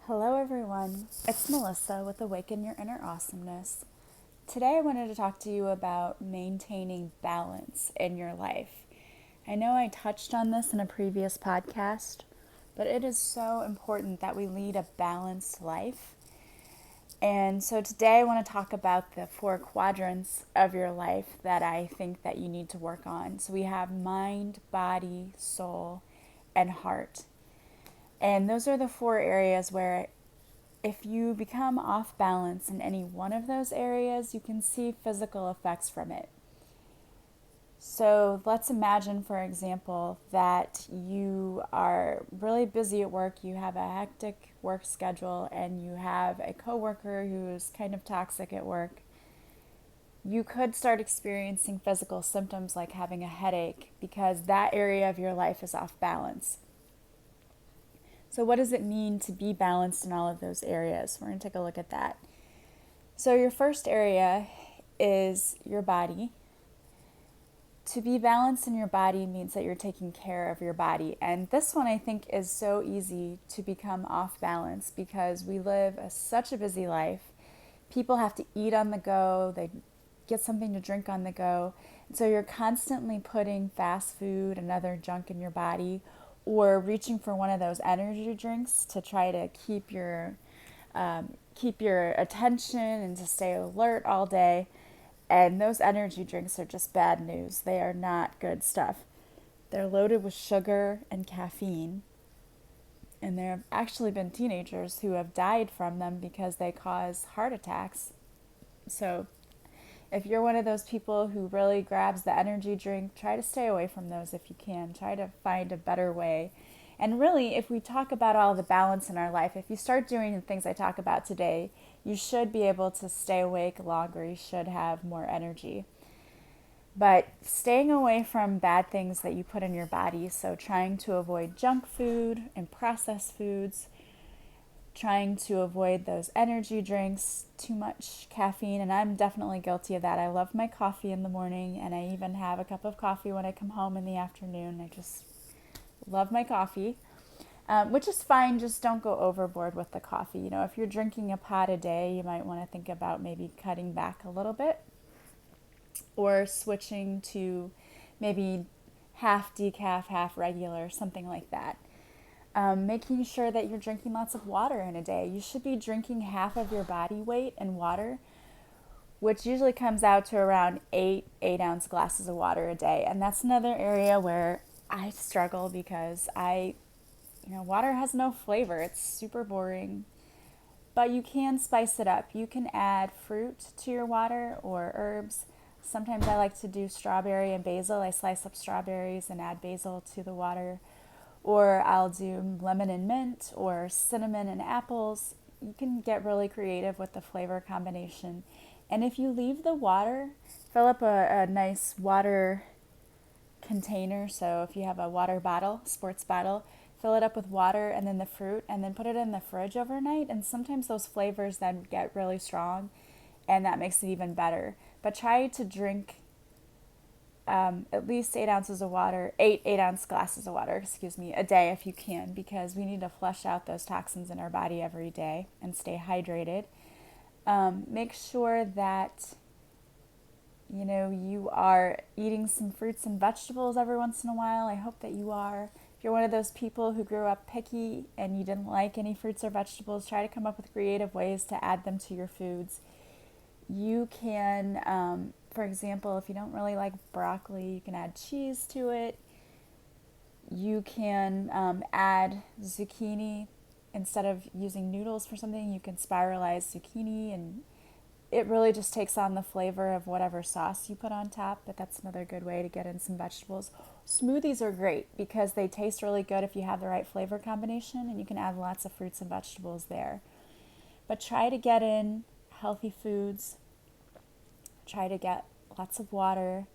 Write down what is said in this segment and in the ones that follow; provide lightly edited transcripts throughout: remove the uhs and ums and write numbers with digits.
Hello, everyone. It's Melissa with Awaken Your Inner Awesomeness. Today, I wanted to talk to you about maintaining balance in your life. I know I touched on this in a previous podcast, but it is so important that we lead a balanced life. And so today I want to talk about the 4 quadrants of your life that I think that you need to work on. So we have mind, body, soul, and heart. And those are the 4 areas where if you become off balance in any one of those areas, you can see physical effects from it. So let's imagine, for example, that you are really busy at work, you have a hectic work schedule, and you have a coworker who's kind of toxic at work. You could start experiencing physical symptoms like having a headache because that area of your life is off balance. So what does it mean to be balanced in all of those areas? We're going to take a look at that. So your first area is your body. To be balanced in your body means that you're taking care of your body. And this one I think is so easy to become off balance because we live such a busy life. People have to eat on the go, they get something to drink on the go. And so you're constantly putting fast food and other junk in your body or reaching for one of those energy drinks to try to keep your attention and to stay alert all day. And those energy drinks are just bad news. They are not good stuff. They're loaded with sugar and caffeine. And there have actually been teenagers who have died from them because they cause heart attacks. So if you're one of those people who really grabs the energy drink, try to stay away from those if you can. Try to find a better way. And really, if we talk about all the balance in our life, if you start doing the things I talk about today, you should be able to stay awake longer. You should have more energy. But staying away from bad things that you put in your body, so trying to avoid junk food and processed foods, trying to avoid those energy drinks, too much caffeine, and I'm definitely guilty of that. I love my coffee in the morning, and I even have a cup of coffee when I come home in the afternoon. I just love my coffee, which is fine. Just don't go overboard with the coffee. You know, if you're drinking a pot a day, you might want to think about maybe cutting back a little bit or switching to maybe half decaf, half regular, something like that. Making sure that you're drinking lots of water in a day. You should be drinking half of your body weight in water, which usually comes out to around 8 ounce glasses of water a day. And that's another area where I struggle because water has no flavor. It's super boring. But you can spice it up. You can add fruit to your water or herbs. Sometimes I like to do strawberry and basil. I slice up strawberries and add basil to the water. Or I'll do lemon and mint or cinnamon and apples. You can get really creative with the flavor combination. And if you leave the water, fill up a nice water container. So if you have a water bottle, sports bottle, fill it up with water and then the fruit and then put it in the fridge overnight. And sometimes those flavors then get really strong and that makes it even better. But try to drink at least 8 ounces of water, 8 ounce glasses of water, a day if you can, because we need to flush out those toxins in our body every day and stay hydrated. Make sure that you are eating some fruits and vegetables every once in a while. I hope that you are. If you're one of those people who grew up picky and you didn't like any fruits or vegetables, try to come up with creative ways to add them to your foods. You can, for example, if you don't really like broccoli, you can add cheese to it. You can add zucchini. Instead of using noodles for something, you can spiralize zucchini, and it really just takes on the flavor of whatever sauce you put on top, but that's another good way to get in some vegetables. Smoothies are great because they taste really good if you have the right flavor combination, and you can add lots of fruits and vegetables there. But try to get in healthy foods, try to get lots of water,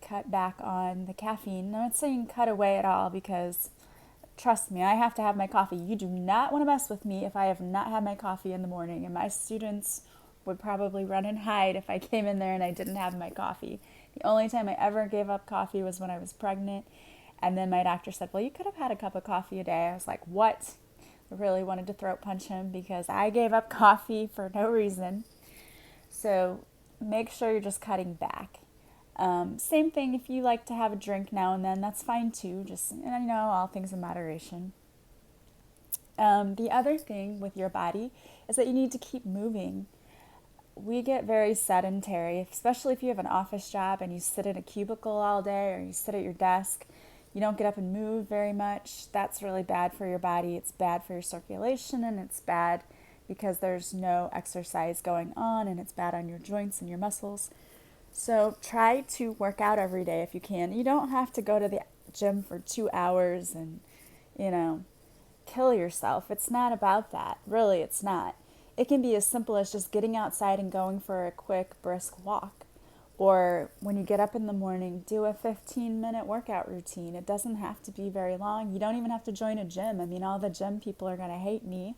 cut back on the caffeine. I'm not saying cut away at all because trust me, I have to have my coffee. You do not want to mess with me if I have not had my coffee in the morning, and my students would probably run and hide if I came in there and I didn't have my coffee. The only time I ever gave up coffee was when I was pregnant, and then my doctor said, well, you could have had a cup of coffee a day. I was like, what? I really wanted to throat punch him because I gave up coffee for no reason. So make sure you're just cutting back. Same thing if you like to have a drink now and then, that's fine too. Just, all things in moderation. The other thing with your body is that you need to keep moving. We get very sedentary, especially if you have an office job and you sit in a cubicle all day or you sit at your desk. You don't get up and move very much. That's really bad for your body. It's bad for your circulation, and it's bad because there's no exercise going on, and it's bad on your joints and your muscles. So try to work out every day if you can. You don't have to go to the gym for 2 hours and, you know, kill yourself. It's not about that. Really, it's not. It can be as simple as just getting outside and going for a quick, brisk walk. Or when you get up in the morning, do a 15-minute workout routine. It doesn't have to be very long. You don't even have to join a gym. I mean, all the gym people are going to hate me,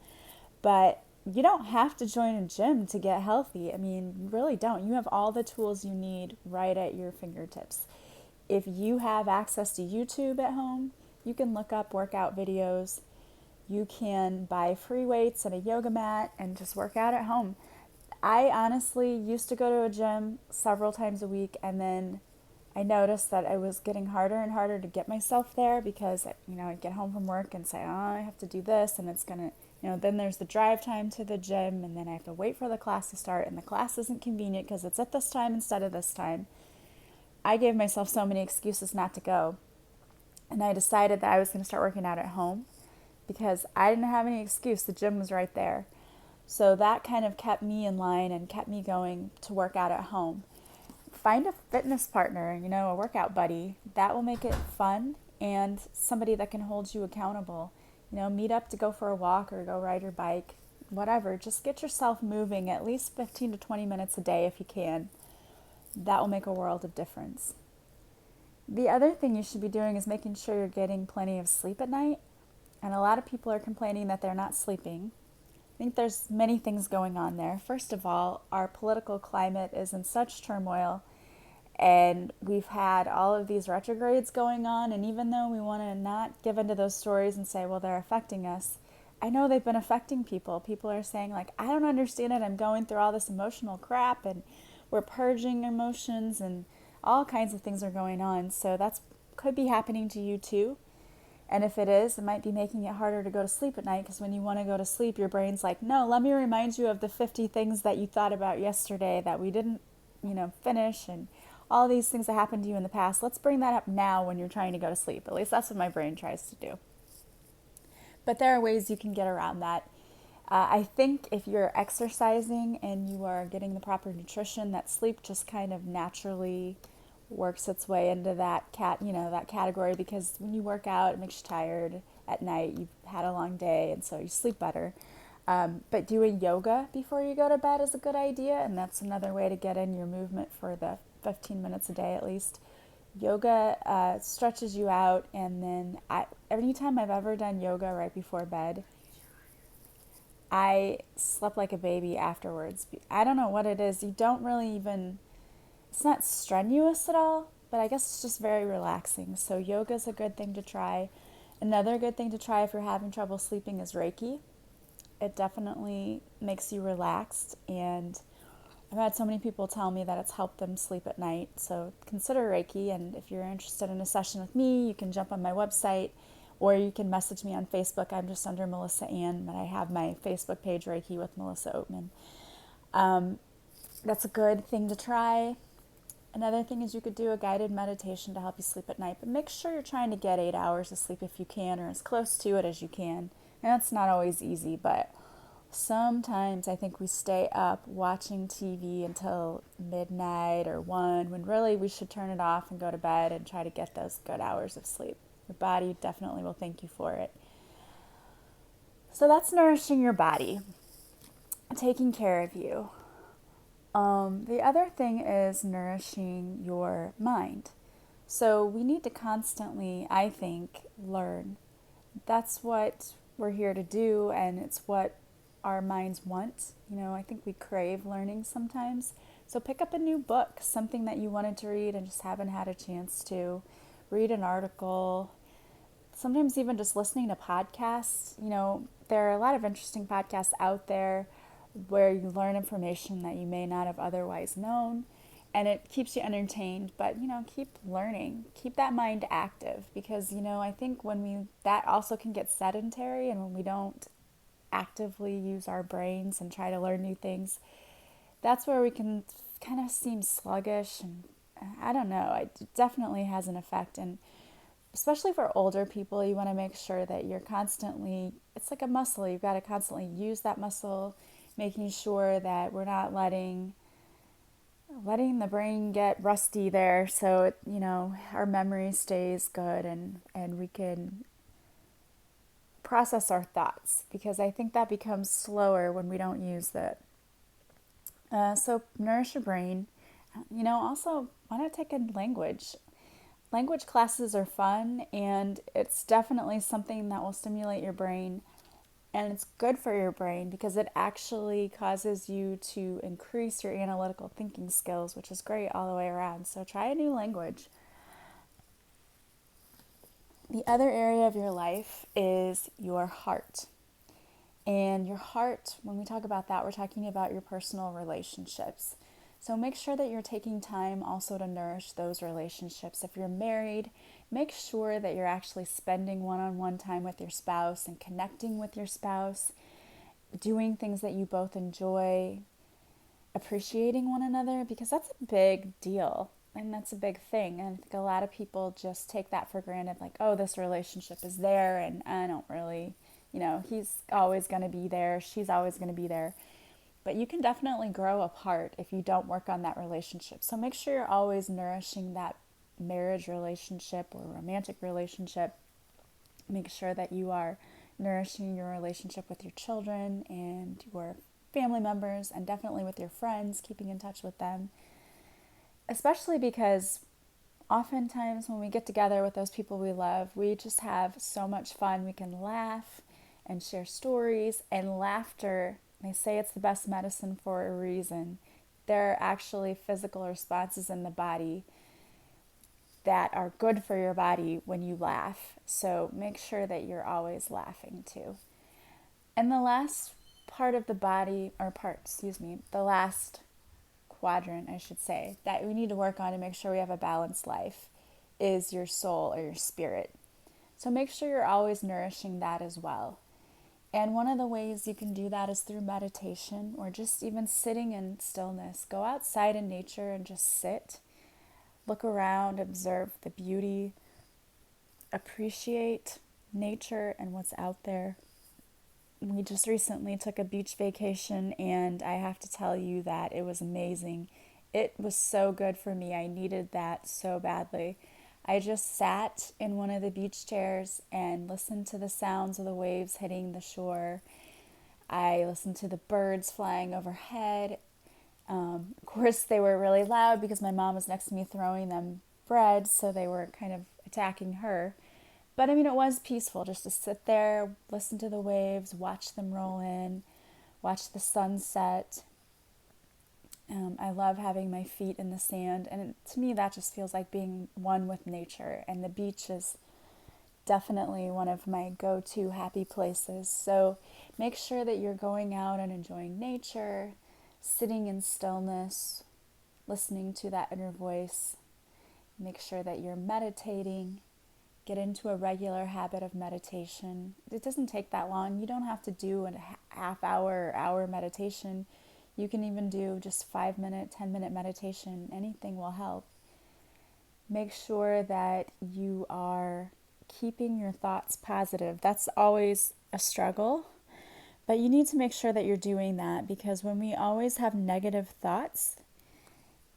but you don't have to join a gym to get healthy. I mean, you really don't. You have all the tools you need right at your fingertips. If you have access to YouTube at home, you can look up workout videos. You can buy free weights and a yoga mat and just work out at home. I honestly used to go to a gym several times a week, and then I noticed that it was getting harder and harder to get myself there because, I'd get home from work and say, oh, I have to do this, and it's going to, then there's the drive time to the gym, and then I have to wait for the class to start, and the class isn't convenient because it's at this time instead of this time. I gave myself so many excuses not to go, and I decided that I was going to start working out at home because I didn't have any excuse. The gym was right there. So that kind of kept me in line and kept me going to work out at home. Find a fitness partner, a workout buddy. That will make it fun and somebody that can hold you accountable. Meet up to go for a walk or go ride your bike, whatever. Just get yourself moving at least 15 to 20 minutes a day if you can. That will make a world of difference. The other thing you should be doing is making sure you're getting plenty of sleep at night. And a lot of people are complaining that they're not sleeping. I think there's many things going on there. First of all, our political climate is in such turmoil, and we've had all of these retrogrades going on, and even though we want to not give into those stories and say, well, they're affecting us, I know they've been affecting people. People are saying, like, I don't understand it. I'm going through all this emotional crap, and we're purging emotions, and all kinds of things are going on. So that's could be happening to you too. And if it is, it might be making it harder to go to sleep at night because when you want to go to sleep, your brain's like, no, let me remind you of the 50 things that you thought about yesterday that we didn't, finish, and all these things that happened to you in the past. Let's bring that up now when you're trying to go to sleep. At least that's what my brain tries to do. But there are ways you can get around that. I think if you're exercising and you are getting the proper nutrition, that sleep just kind of naturally works its way into that that category, because when you work out, it makes you tired at night. You've had a long day, and so you sleep better. But doing yoga before you go to bed is a good idea, and that's another way to get in your movement for the 15 minutes a day at least. Yoga stretches you out, and then every time I've ever done yoga right before bed, I slept like a baby afterwards. I don't know what it is. You don't really even, it's not strenuous at all, but I guess it's just very relaxing. So yoga is a good thing to try. Another good thing to try if you're having trouble sleeping is Reiki. It definitely makes you relaxed, and I've had so many people tell me that it's helped them sleep at night. So consider Reiki, and if you're interested in a session with me, you can jump on my website, or you can message me on Facebook. I'm just under Melissa Ann, but I have my Facebook page, Reiki with Melissa Oatman. That's a good thing to try. Another thing is you could do a guided meditation to help you sleep at night, but make sure you're trying to get 8 hours of sleep if you can, or as close to it as you can. And that's not always easy, but sometimes I think we stay up watching TV until midnight or 1, when really we should turn it off and go to bed and try to get those good hours of sleep. Your body definitely will thank you for it. So that's nourishing your body, taking care of you. The other thing is nourishing your mind. So we need to constantly, I think, learn. That's what we're here to do, and it's what our minds want. I think we crave learning sometimes. So pick up a new book, something that you wanted to read and just haven't had a chance to. Read an article. Sometimes even just listening to podcasts. there are a lot of interesting podcasts out there where you learn information that you may not have otherwise known, and it keeps you entertained. But keep learning, keep that mind active, because I think when we that also can get sedentary, and when we don't actively use our brains and try to learn new things, that's where we can kind of seem sluggish. And I don't know, it definitely has an effect. And especially for older people, you want to make sure that you're constantly, it's like a muscle, you've got to constantly use that muscle, making sure that we're not letting the brain get rusty there, so our memory stays good, and we can process our thoughts, because I think that becomes slower when we don't use that. So nourish your brain. Also want to take a language. Language classes are fun, and it's definitely something that will stimulate your brain, and it's good for your brain because it actually causes you to increase your analytical thinking skills, which is great all the way around. So try a new language. The other area of your life is your heart. And your heart, when we talk about that, we're talking about your personal relationships. So make sure that you're taking time also to nourish those relationships. If you're married, make sure that you're actually spending one-on-one time with your spouse and connecting with your spouse, doing things that you both enjoy, appreciating one another, because that's a big deal. And that's a big thing. And I think a lot of people just take that for granted, like, oh, this relationship is there, and I don't really, he's always going to be there, she's always going to be there. But you can definitely grow apart if you don't work on that relationship. So make sure you're always nourishing that marriage relationship or romantic relationship. Make sure that you are nourishing your relationship with your children and your family members, and definitely with your friends, keeping in touch with them. Especially because oftentimes when we get together with those people we love, we just have so much fun. We can laugh and share stories, and laughter, they say it's the best medicine for a reason. There are actually physical responses in the body that are good for your body when you laugh. So make sure that you're always laughing too. And the last part of the body, or part, excuse me, the last quadrant, I should say, that we need to work on to make sure we have a balanced life is your soul or your spirit. So make sure you're always nourishing that as well. And one of the ways you can do that is through meditation, or just even sitting in stillness. Go outside in nature and just sit. Look around, observe the beauty, appreciate nature and what's out there. We just recently took a beach vacation, and I have to tell you that it was amazing. It was so good for me. I needed that so badly. I just sat in one of the beach chairs and listened to the sounds of the waves hitting the shore. I listened to the birds flying overhead. Of course, they were really loud because my mom was next to me throwing them bread, so they were kind of attacking her. But I mean, it was peaceful just to sit there, listen to the waves, watch them roll in, watch the sunset. I love having my feet in the sand, and to me, that just feels like being one with nature. And the beach is definitely one of my go-to happy places. So make sure that you're going out and enjoying nature, sitting in stillness, listening to that inner voice. Make sure that you're meditating. Get into a regular habit of meditation. It doesn't take that long. You don't have to do a half hour or hour meditation. You can even do just 5-minute, 10-minute meditation. Anything will help. Make sure that you are keeping your thoughts positive. That's always a struggle, but you need to make sure that you're doing that, because when we always have negative thoughts,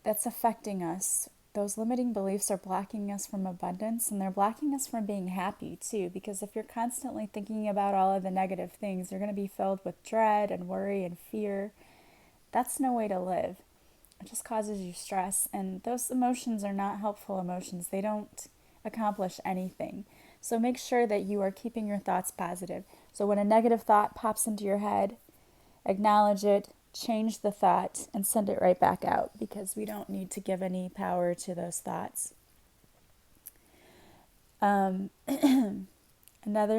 that's affecting us. Those limiting beliefs are blocking us from abundance, and they're blocking us from being happy too, because if you're constantly thinking about all of the negative things, you're going to be filled with dread and worry and fear. That's no way to live. It just causes you stress, and those emotions are not helpful emotions. They don't accomplish anything. So make sure that you are keeping your thoughts positive. So when a negative thought pops into your head, acknowledge it, change the thought, and send it right back out, because we don't need to give any power to those thoughts. Another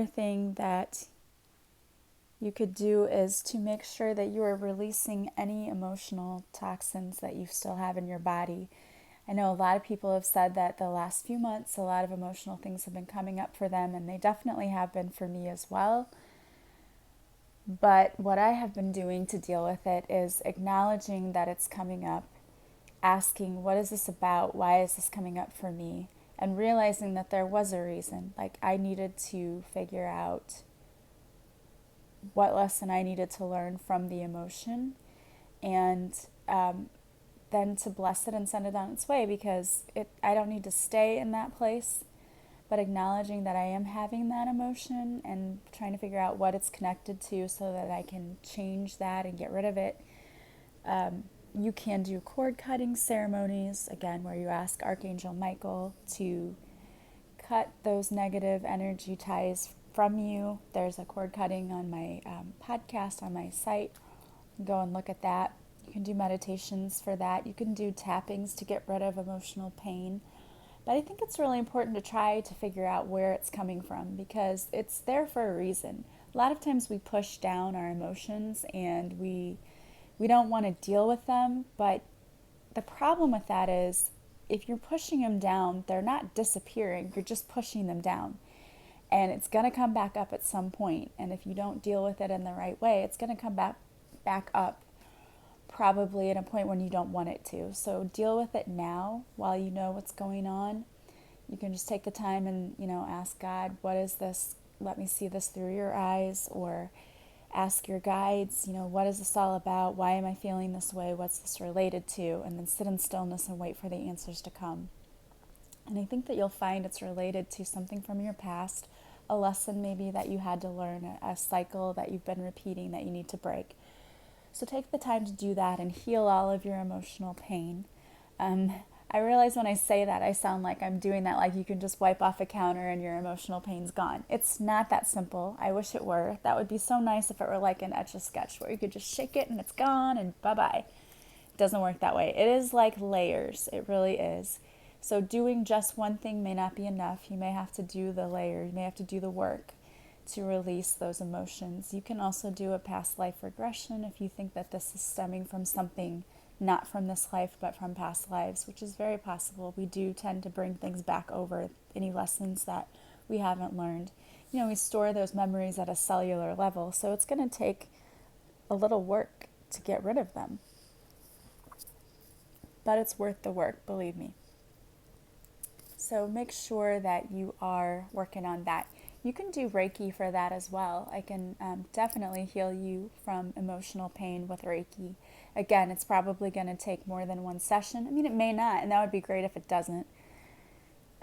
thing that you could do is to make sure that you are releasing any emotional toxins that you still have in your body. I know a lot of people have said that the last few months, a lot of emotional things have been coming up for them, and they definitely have been for me as well. But what I have been doing to deal with it is acknowledging that it's coming up, asking, what is this about? Why is this coming up for me? And realizing that there was a reason. Like, I needed to figure out what lesson I needed to learn from the emotion, and then to bless it and send it on its way, because I don't need to stay in that place, but acknowledging that I am having that emotion and trying to figure out what it's connected to so that I can change that and get rid of it. You can do cord cutting ceremonies, again, where you ask Archangel Michael to cut those negative energy ties from you. There's a cord cutting on my podcast on my site. Go and look at that. You can do meditations for that. You can do tappings to get rid of emotional pain. But I think it's really important to try to figure out where it's coming from, because it's there for a reason. A lot of times we push down our emotions and we don't want to deal with them, but the problem with that is if you're pushing them down, they're not disappearing, you're just pushing them down. And it's going to come back up at some point. And if you don't deal with it in the right way, it's going to come back up probably at a point when you don't want it to. So deal with it now while you know what's going on. You can just take the time and, ask God, what is this? Let me see this through your eyes. Or ask your guides, what is this all about? Why am I feeling this way? What's this related to? And then sit in stillness and wait for the answers to come. And I think that you'll find it's related to something from your past, a lesson maybe that you had to learn, a cycle that you've been repeating that you need to break. So take the time to do that and heal all of your emotional pain. I realize when I say that, I sound like I'm doing that, like you can just wipe off a counter and your emotional pain's gone. It's not that simple. I wish it were. That would be so nice if it were like an Etch-a-Sketch where you could just shake it and it's gone and bye-bye. It doesn't work that way. It is like layers. It really is. So doing just one thing may not be enough. You may have to do the layer. You may have to do the work to release those emotions. You can also do a past life regression if you think that this is stemming from something not from this life but from past lives, which is very possible. We do tend to bring things back over, any lessons that we haven't learned. We store those memories at a cellular level, so it's going to take a little work to get rid of them. But it's worth the work, believe me. So make sure that you are working on that. You can do Reiki for that as well. I can definitely heal you from emotional pain with Reiki. Again, it's probably going to take more than one session. I mean, it may not, and that would be great if it doesn't,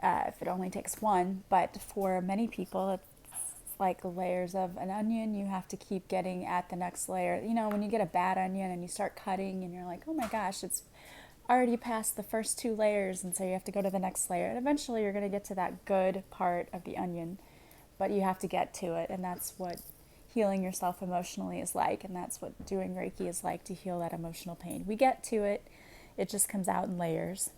if it only takes one. But for many people, it's like layers of an onion. You have to keep getting at the next layer. When you get a bad onion and you start cutting and you're like, oh my gosh, it's already past the first two layers, and so you have to go to the next layer. And eventually you're going to get to that good part of the onion, but you have to get to it, and that's what healing yourself emotionally is like, and that's what doing Reiki is like, to heal that emotional pain. We get to it, it just comes out in layers.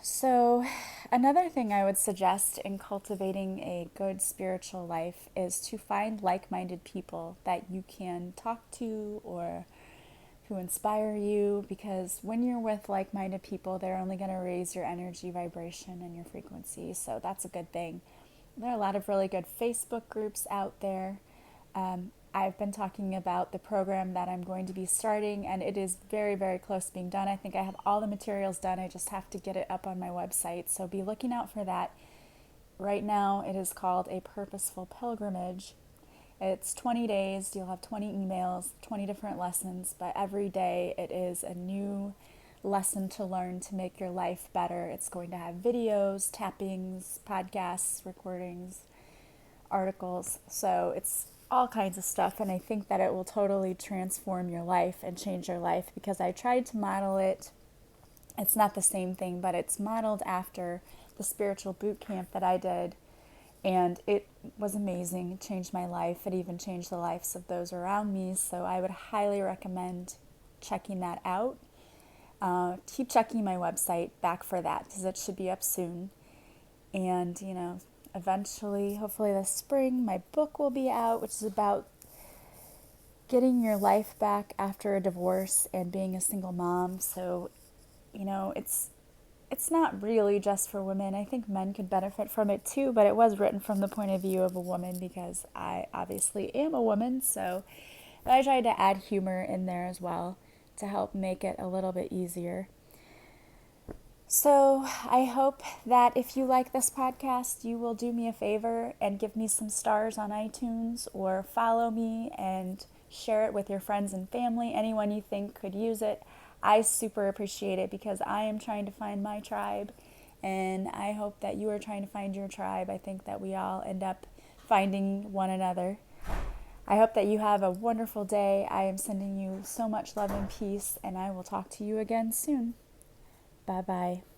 So another thing I would suggest in cultivating a good spiritual life is to find like-minded people that you can talk to or who inspire you, because when you're with like-minded people, they're only going to raise your energy vibration and your frequency, so that's a good thing. There are a lot of really good Facebook groups out there. I've been talking about the program that I'm going to be starting, and it is very, very close to being done. I think I have all the materials done. I just have to get it up on my website, so be looking out for that. Right now, it is called A Purposeful Pilgrimage. It's 20 days, you'll have 20 emails, 20 different lessons, but every day it is a new lesson to learn to make your life better. It's going to have videos, tappings, podcasts, recordings, articles, so it's all kinds of stuff, and I think that it will totally transform your life and change your life, because I tried to model it. It's not the same thing, but it's modeled after the spiritual boot camp that I did. And it was amazing. It changed my life. It even changed the lives of those around me. So I would highly recommend checking that out. Keep checking my website back for that, because it should be up soon. And, eventually, hopefully this spring, my book will be out, which is about getting your life back after a divorce and being a single mom. So, it's not really just for women. I think men could benefit from it too, but it was written from the point of view of a woman because I obviously am a woman. So I tried to add humor in there as well to help make it a little bit easier. So I hope that if you like this podcast, you will do me a favor and give me some stars on iTunes or follow me and share it with your friends and family, anyone you think could use it. I super appreciate it because I am trying to find my tribe, and I hope that you are trying to find your tribe. I think that we all end up finding one another. I hope that you have a wonderful day. I am sending you so much love and peace, and I will talk to you again soon. Bye bye.